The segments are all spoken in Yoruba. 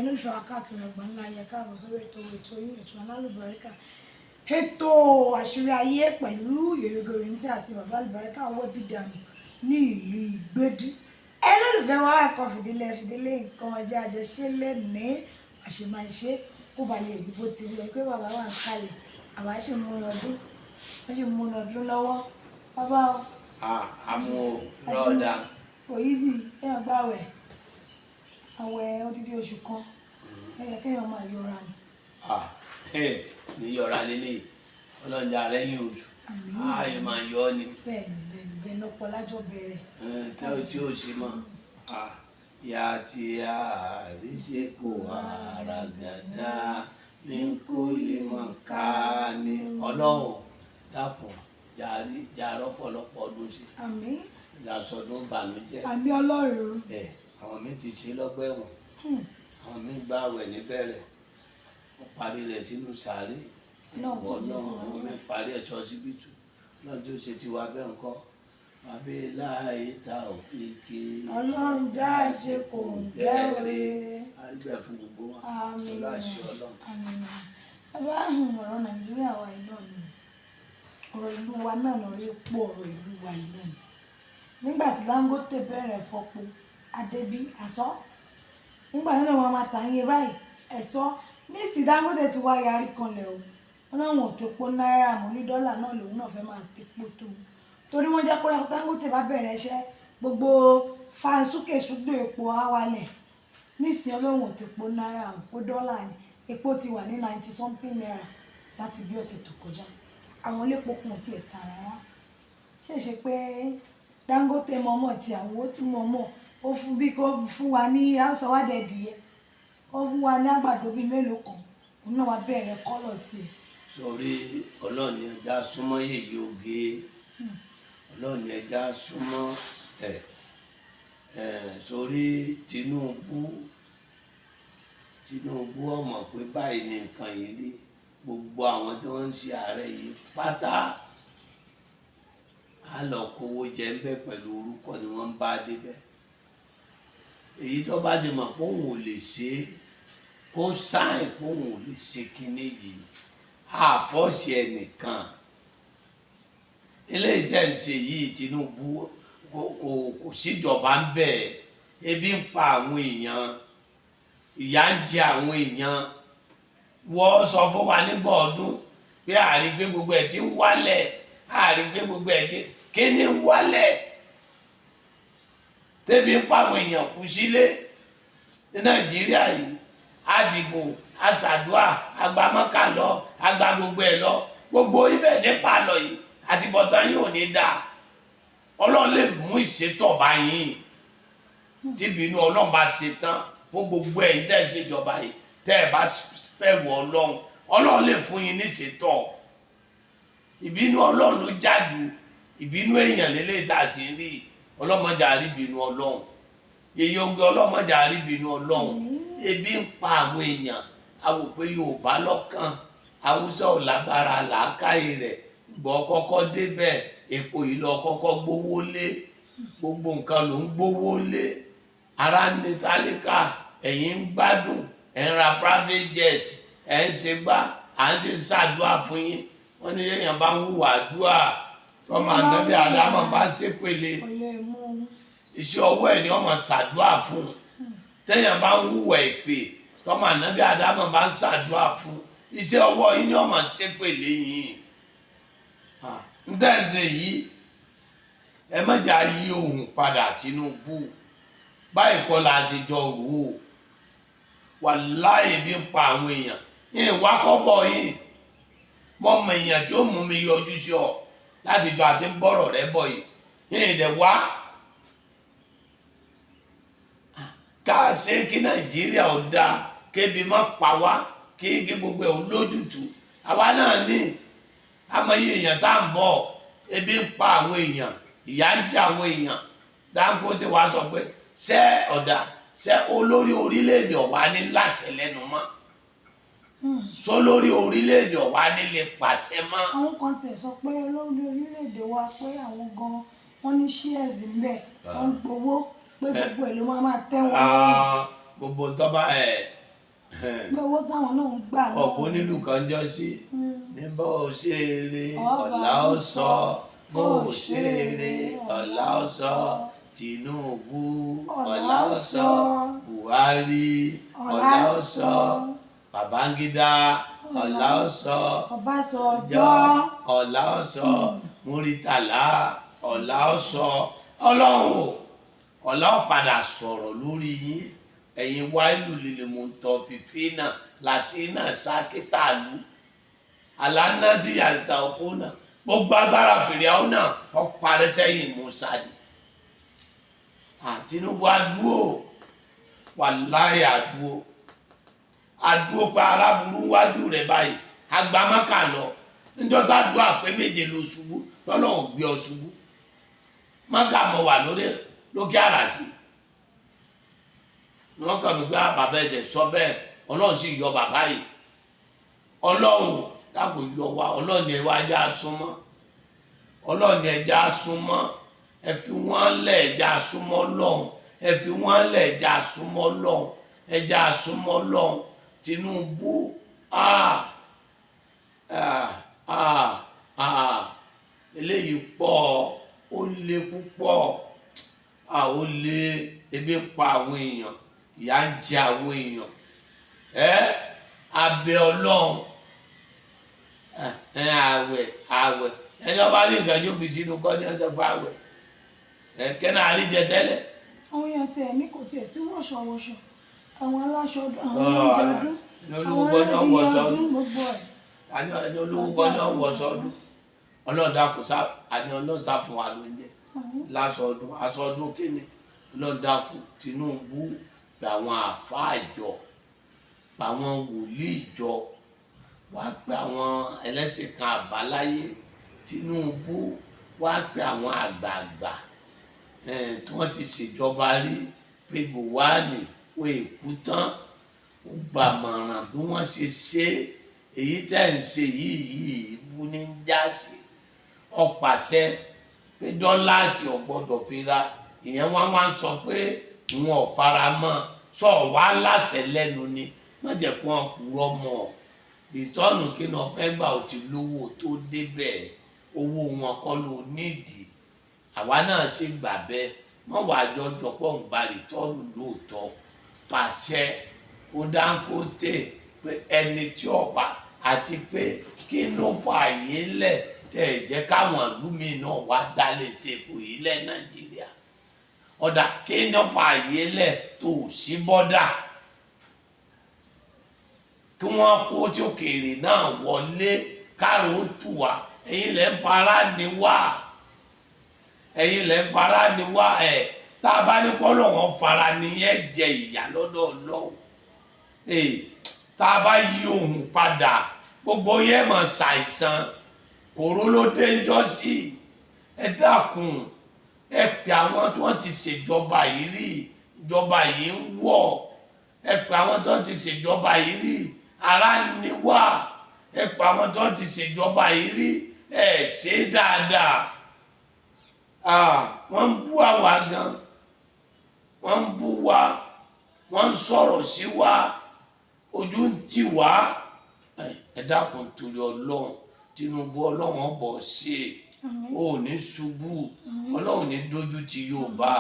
olólùfẹ́ wa káàkiri àgbáńlá ayé káàbọ̀ sórí ètò yín ètò alálùbáríkà ètò àṣírí ayé pẹ̀lú Yèyé Ògèrèǹtì àti bàbá àlùbáríkà wẹ́bí dànù ní ìlú Ìgbẹ́dì. Olólùfẹ́ wa ẹ̀kọ́ fìdílé nǹkan ọjà àjọṣe lẹ́ni àṣemáṣe kó ba lè rí bó ti rí ẹ pé bàbá wà ń kalẹ̀ àwa ṣì mú lọ́dún wọ́n ṣì mú lọ́dún lọ́wọ́ bàbá o. àmú rọ́ọ̀dà. òyìnbí ẹ̀yàn gbàwẹ̀ àwẹ̀ odidi oṣù kan ẹ̀yẹ kéèyàn máa yọra ni. ní yọra lélẹ̀ ọlọ́njà lẹ́yìn oṣù ààyè máa yọ ọ́ ni. bẹ́ẹ̀ni lọ́pọ̀ lájọ bẹ̀rẹ̀. tí ó ṣe mọ́ ya ti àríṣe kò àràgàdá ní kó lè mọ̀ ká ní ọlọ́run dákun jà rọ́pọ̀lọpọ̀ ọdún sí. àmín. ìjà sọdún bànújẹ́. àmín ọlọ́run. àwọn mi ti ṣe lọ́gbà ẹ̀wọ̀n àwọn mi gbà àwẹ̀ níbẹ̀rẹ̀ wọ́n parí rẹ̀ sínú sàárè ìwọ náà àwọn mi parí ẹ̀ ṣọsibítù lọ́jọ́ ṣe ti wá bẹ́ẹ̀ ńkọ́ wàbí láàyè ta òfin ké. ọlọ́run já ṣe kò ń gẹ́rẹ́. àrígbẹ̀ fún gbogbo wa. àmín ọlọ́àṣẹ ọlọ́run. bàbá ọ̀rọ̀ nàìjíríà wa yìí náà ni ọ̀rọ̀ ìlú wa náà lórí epo ọ̀rọ̀ ìlú wa yìí náà ni nígbà tí Dangote bẹ̀rẹ̀ fọpo adébí àsọ nígbà náà wọn máa tà yín báyìí ẹ̀sọ́ ní ìsì Dangote ti wá yarí kanlẹ̀ o wọn náà wọn ò tepo náírà mọ́ ní dọ́là náà lòun náà fẹ́ máa tepo tó torí wọ́n jẹ́ pé Dangote bá bẹ̀rẹ̀ iṣẹ́ gbogbo fansúkèsúdò epo á wálẹ̀ nísìnyí ọlọ́run ò tepo náírà ó dọ́là ni epo ti wà ní 90 something naira láti bí ọ̀sẹ̀ tó kọjá àwọn olépo kan tiẹ̀ tà rárá ṣèṣe pé Dangote mọ̀mọ́ ti àwọn owó tí mọ̀mọ́ ó fún bí kò fún wa ní àṣọwádẹ́ẹ̀dìyẹ ó fún wa ní àgbàdo bíi mélòó kan òun náà wá bẹ̀rẹ̀ kọ́lọ̀ tiẹ̀. sórí ọlọ́ọ̀ni ẹja súnmọ́ Yèyé Ògè ọlọ́ọ̀ni ẹja súnmọ́ sórí Tinubu ọmọ pé báyìí ní nǹkan yìí rí gbogbo àwọn tí wọ́n ń ṣe ààrẹ yìí pátá á lọ kówó jẹ ń bẹ pẹ̀lú orúkọ ni wọ́n ń bá débẹ̀ èyí tó bá ti mọ̀ pé òun ò lè ṣe é kó sáìn pé òun ò lè ṣe kinní yìí àfọ́ṣe ẹnìkan eléyìí tẹ̀ ń ṣe yìí Tinubu kò síjọba ń bẹ̀ ebi ń pa àwọn èèyàn ìyà ń jẹ àwọn èèyàn wọ́n sọ fún wa nígbà ọdún pé àárín gbé gbogbo ẹ̀ tí ń wálẹ̀ àárín gbé gbogbo ẹ̀ tí kíní ń wálẹ̀ tẹ́bi ń pa àwọn èèyàn kú sílé ní Nàìjíríà yìí àdìbò àṣàdúà agbámọ́kà lọ agbá gbogbo ẹ̀ lọ gbogbo ibẹ̀ ṣe pa lọ yìí àtibọ̀tán yóò ní dáa Ọlọ́run lè mú ìṣètò bá yín tíbi inú Ọlọ́run bá ṣe tán fún gbogbo ẹ̀yin tẹ́ ẹ̀ ṣèjọba yìí tẹ́ ẹ̀ bá bẹ̀rù Ọlọ́run lè fún yín ní ìṣètò ìbínú Ọlọ́run ló jáde ìbínú èèyàn lélẹ́yìí tá a sì ń rí ọlọ́mọdé àríbínú Ọlọ́run Yèyé Ògè ọlọ́mọdé àríbínú Ọlọ́run ebi ń pa àwọn èèyàn àwò pé Yorùbá lọ́kàn Haúsá ò lágbára làákàyè rẹ̀ gbọ́ kọ́kọ́ débẹ̀ epo yìí lọ kọ́kọ́ gbówó lé gbogbo nǹkan ló ń gbówó lé ara ń ní tálíkà ẹ̀yin ń gbádùn ẹ̀ ń ra private jet ẹ̀ ń ṣe gbá à ń ṣe ṣàdúrà fún yín wọ́n ní èèyàn bá ń hùwà àdúrà tọ́mọ ànábì Ádámọ̀ bá ṣépele iṣẹ́ ọwọ́ ẹ̀ ni ọmọ ṣàdúrà fún téèyàn bá ń hùwà èpè tọ́mọ ànábì Ádámọ̀ bá ń ṣàdúrà fún iṣẹ́ ọwọ́ yín ni ọmọ ṣépele yín ń tẹ̀sẹ̀ yìí ẹ mọ̀jà yí ohun padà Tinubu báyìí kọ́ la ṣe jọ rò ó wàláhì bí ń pa àwọn èèyàn yín wá kọ́bọ̀ yín mọ́ ọmọ èèyàn tí ó mú mi yọjú sí ọ láti jọ àti ń bọ̀rọ̀ rẹ bọ̀ yìí yín ìdẹ̀ wá ká ṣe kí Nàìjíríà ó dáa kébi má pa wá kí gbogbo ẹ̀ ó lójútùú àwa náà ní àmọye èèyàn tá à ń bọ̀ ebi ń pa àwọn èèyàn ìyà ń jẹ àwọn èèyàn Dangote wá sọ pé ṣé olórí orílẹ̀-èdè ọ̀wá ní láṣẹ lẹ́nu mọ́ sọ lórí orílẹ̀-èdè ọ̀wá ní lè pàṣẹ mọ́. àwọn kan tiẹ̀ sọ pé olórí orílẹ̀-èdè wa pé àwọn gan wọ́n ní shares ń bẹ̀ wọ́n ń gbowó pé gbogbo ẹ̀ ló máa tẹ́ wọn lọ́rùn. gbogbo tọ́ba pé owó táwọn náà ń gbà náà. ọ̀pọ̀ nílùú kan jọ sí ní bó o ṣe eré ọ̀la ó sọ bó o ṣe eré ọ̀la ó sọ Tinubu ọ̀la ó sọ Buhari ọ̀la ó sọ Babangida ọ̀la ó sọ Ọbásanjọ́ ọ̀la ó sọ Muritala ọ̀la ó sọ Ọlọ́run ọ̀la ó padà sọ̀rọ̀ lórí yín ẹ̀yin wáìlú lílé mo ń tọ́ fífi náà làṣínà sákítàlú alánàṣí yàtọ̀ òfin náà gbogbo agbára fìrìhàn náà ó parẹ́ sẹ́yìn Musa ni Tinubu adúró wàláhì adúró pa aráburú wájú rẹ̀ báyìí agbámọ́kà lọ níjọ́ tá a dúró àpé méje ló ṣubú tọ́lọ́hùn gbé ọ ṣubú mọ́kà mọ́ wà lókè àràsì ni wọ́n kàn mí gbé bàbá ẹ̀jẹ̀ sọ bẹ́ẹ̀ Ọlọ́run sì yọ bàbá yìí Ọlọ́run dàpọ̀ yọ wá Ọlọ́run ni ẹ̀wá ẹja súnmọ́ Ọlọ́run ni ẹja súnmọ́ ẹ fi wọ́n lẹ̀ ẹja súnmọ́ lọ́hùn ẹ fi wọ́n lẹ̀ ẹja súnmọ́ lọ́hùn ẹja súnmọ́ lọ́hùn Tinubu eléyìí pọ̀ ó lé púpọ̀ ó lé ebi pa àwọn èèyàn ìyà ń jẹ àwọn èèyàn abẹ Ọlọ́run àwẹ̀ ẹni ọba ní nǹkan tó fi sínú kọ́ ní ọjọ́ pa àwẹ̀ kẹ́nà àríjẹ tẹ́lẹ̀. àwọn èèyàn tiẹ̀ ní kò tiẹ̀ sí wọ̀ṣọ̀wọ̀ṣọ̀ àwọn aláṣọ ọdún àwọn oúnjẹ ọdún àwọn ẹlẹ́dìí ọdún gbogbo ẹ̀. àní olówó gbọ́dọ̀ wọ̀ sọ́dún Ọlọ́run dákun sá àní Ọlọ́run sá fún wa lóúnjẹ láṣọ ọdún aṣọ ọdún kíni Ọlọ́run dákun Tinubu gbàwọn àfáà jọ gbàwọn wòlíì jọ wá pé àwọn ẹlẹ́sìn kan àbáláyé Tinubu wá pé àwọn àgbààgbà tí wọ́n ti ṣèjọba rí pé Gowon wọ́n èkú tán ó gbàmọ̀ràn bí wọ́n ṣe ṣe èyí tẹ́ ń ṣe yìí ibú ní ń já sí ọ̀pàṣẹ pé dọ́làsì ọ̀gbọ́dọ̀ fi ra ìyẹn wọ́n wá ń sọ pé wọn ò fara mọ́ sọ wá láṣẹ lẹ́nu ni má jẹ́ kó wọn kúrò mọ́ ìtọ́nù kí ni wọ́n fẹ́ gbà ó ti lówó tó débẹ̀ owó wọn kọ́ ló nídìí àwa náà ṣe gbà bẹ́ẹ̀ wọ́n wàá jọjọ pọ̀ ń gba ìtọ́nù lóòótọ́ pàṣẹ kó Dangote pé ẹni tí ọba àti pé kí ló fà yé lẹ̀ tẹ̀ jẹ́ káwọn ìlú mi náà wá dálé ṣèpò yìí lẹ̀ Nàìjíríà ọ̀dà kí ló fà yé lẹ̀ tó sí bọ́dà kí wọ́n kó tí òkèèrè náà wọlé káàró tù wá ẹ̀yin lẹ́ ń fara ni wá ẹ̀yin lẹ́ ń fara ni wá tá a bá ní kọ́ lọ́wọ́ fara ni yẹn jẹ ìyà lọ́dọ̀ Ọlọ́run tá a bá yí ohun padà gbogbo yẹn mọ̀ ṣàìsàn kòró ló dé ń jọ sí ẹ dákun ẹ pè àwọn tí wọ́n ti ṣèjọba yìí rí ìjọba yìí ń wọ̀ ẹ pè àwọn tí wọ́n ti ṣèjọba yìí rí ara ni wá ẹ pè àwọn tí wọ́n ti ṣèjọba yìí rí ẹ ṣe dáadáa wọ́n ń bú àwa gan wọ́n ń bú wa wọ́n ń sọ̀rọ̀ sí wa ojú ń tì wá ẹ dákun torí Ọlọ́run Tinubu Ọlọ́run ọbọ̀ ṣe ò ní ṣubú Ọlọ́run ní dójú ti Yorùbá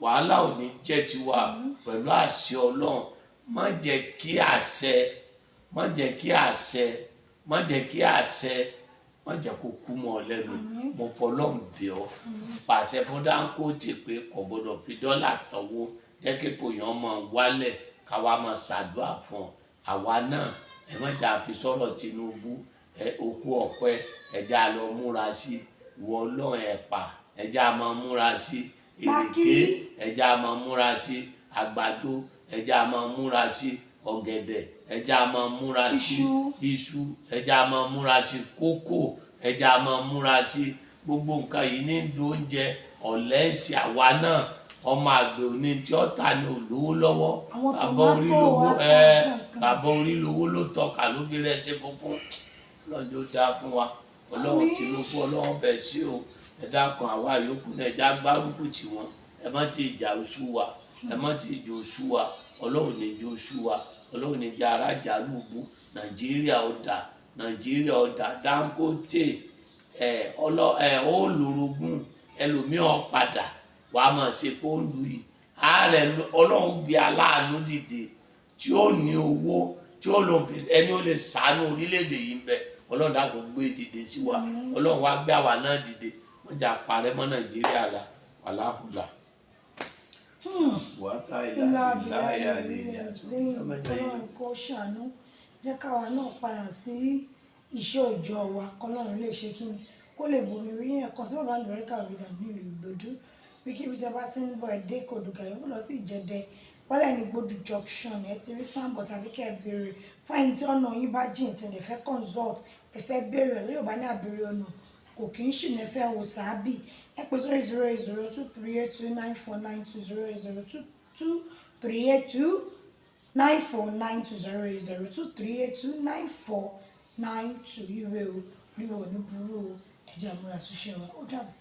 wàhálà ò ní jẹ́ tiwa pẹ̀lú àṣẹ Ọlọ́run má jẹ́ kí àṣẹ má jẹ́ kí àṣẹ má jẹ́ kí àṣẹ má jẹ́ kó kú mọ́ ọ lẹ́nu mo fọlọ́run bẹ̀ ọ́ pàṣẹ fún Dangote pé kò gbọdọ̀ fi dọ́là tọ́wọ́ jẹ́ kí pòyàn máa wálẹ̀ káwa máa ṣàdúrà fún ọ àwa náà ẹ má jà fi sọ̀rọ̀ Tinubu okú ọ̀pẹ ẹja lọ múra sí ìwọ Ọlọ́run ẹ̀pà ẹja máa múra sí ìrèké ẹja máa múra sí àgbàdo ẹja máa múra sí ọ̀gẹ̀dẹ̀ ẹja máa múra sí iṣu ẹja máa múra sí kókò ẹja máa múra sí gbogbo nǹkan yìí ní ìlú oúnjẹ ọ̀lẹ́sì àwa náà ọmọ àgbẹ̀ òní tí ó ta ní olówó lọ́wọ́ bàbá orí lówó ló tọ́ka ló fi rẹ̀ ṣe funfun lọ́jọ́ dá fún wa Ọlọ́run Tinubu Ọlọ́run bẹ̀ sí o ẹ dákun àwa yòókù náà ẹja gbárùkù tì wọ́n ẹ má ti jà oṣù wa ẹ má ti jẹ oṣù wa Ọlọ́run ní jẹ oṣù wa ọlọ́run ní jẹ́ arájà lùbú nàìjíríà ó dà nàìjíríà ó dà Dangote ó lórogún ẹlòmíràn padà wà á máa ṣe pọ́ńdù yìí ààrẹ ọlọ́run gbé aláàánú dìde tí ó ní owó tí ó lọ ẹni ó lè ṣàánú orílẹ̀-èdè yìí ń bẹ ọlọ́run dàpọ̀ gbé dìde sí wa ọlọ́run wá gbé àwa náà dìde wọ́n jà parẹ́ mọ́ nàìjíríà la wàláhùlà. wàtá ìlàyà nìyà Ọlọ́run kó ṣàánú jẹ́ káwa náà padà sí iṣẹ́ òòjọ́ wa kọ́lọ́run lè ṣe kí ni kó lè bomi rí ẹ̀kan sí bàbá àlùbáríkà òbídà nílùú Ìgbòdú bí kí ibi tí a bá ti ń bọ̀ ẹ̀dẹ́ Kòdùgà yóò lọ sí Ìjẹ̀dẹ̀ wálẹ̀ ní Ìgbòdú junction ẹ ti rí sáǹbọ̀ tàbí kẹ́ ẹ béèrè fáyín tí ọ̀nà yín bá jìn tí ẹ fẹ́ consult ẹ fẹ́ béèrè lórí ọ̀bá ní àbèrè ọ̀nà kò kì í ṣì ní ẹ fẹ́ wò sáábì ẹ pè sórí 08023829492 08023829492 ìwé o ríwọ̀ ní burú o ẹ̀jẹ̀ àmúra ṣiṣẹ́ wa ó dàbọ̀.